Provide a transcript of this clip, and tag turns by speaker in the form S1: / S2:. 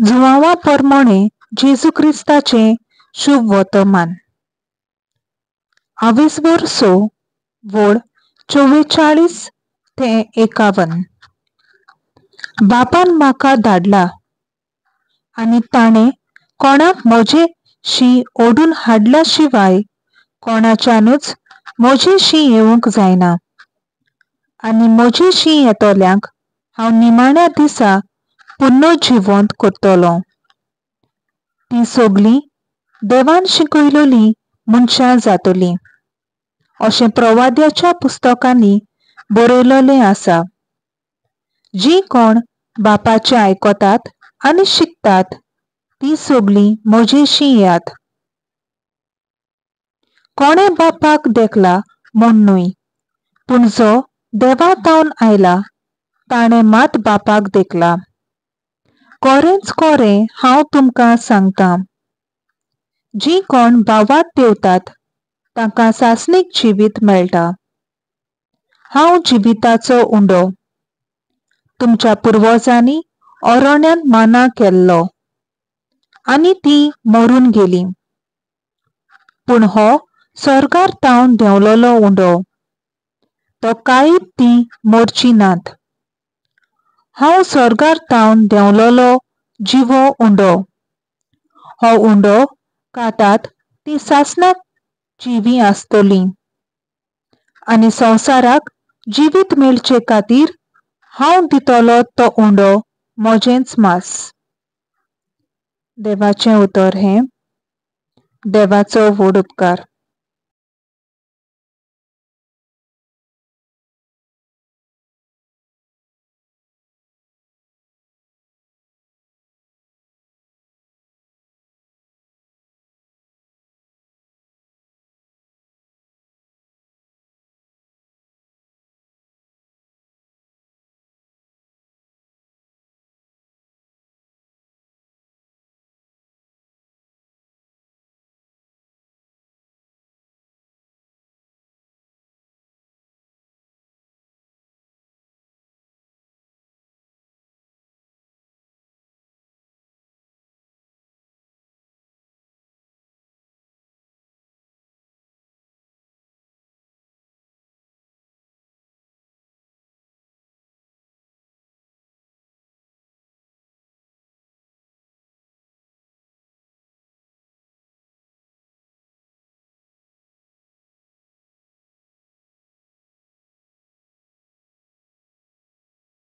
S1: जुवांवा प्रमाणे जेजू क्रिस्ताचे शुभ वर्तमान 20 वर्सो वड 44 ते 51. बापान म्हाका धाडला आनी ताणें कोणाक म्हजेशी ओडून हाडल्या शिवाय कोणाच्यानूच म्हजेशी येवंक जायना आनी म्हजेशी येतोल्यांक हांव निमाण्या दिसा पुनर्जिवंत करतलों। ती सगळीं देवान शिकयलोलीं मनशां जातलीं अशें प्रवाद्याच्या पुस्तकांनी बरयलोलें आसा। जीं कोण बापाचें आयकतात आनी शिकतात तीं सगळीं म्हजेशी येयात। कोणें बापाक देखला म्हूण न्हय, पूण जो देवातावन आयला ताणें मात बापाक देखला। खरेंच खरें हांव तुमकां सांगतां, जीं कोण भावाक देंवतात तांकां सासणीक जिवीत मेळटा। हांव जिविताचो उंडो। तुमच्या पुर्वजांनी अरण्यांत माना केल्लो आनी तीं मरून गेलीं, पूण हो स्वर्गार तावन देंवलोलो उंडो, तो कांयच तीं मरचीं नात। हांव स्वर्गार तावन देंवलोलो जिवो उंडो। हो उंडो खातात तीं सासणाक जिवीं आसतलीं, आनी संवसाराक जिवीत मेळचे खातीर हांव दितलों तो उंडो म्हजेंच मांस। देवाचें उतर हें। देवाचो व्हड उपकार।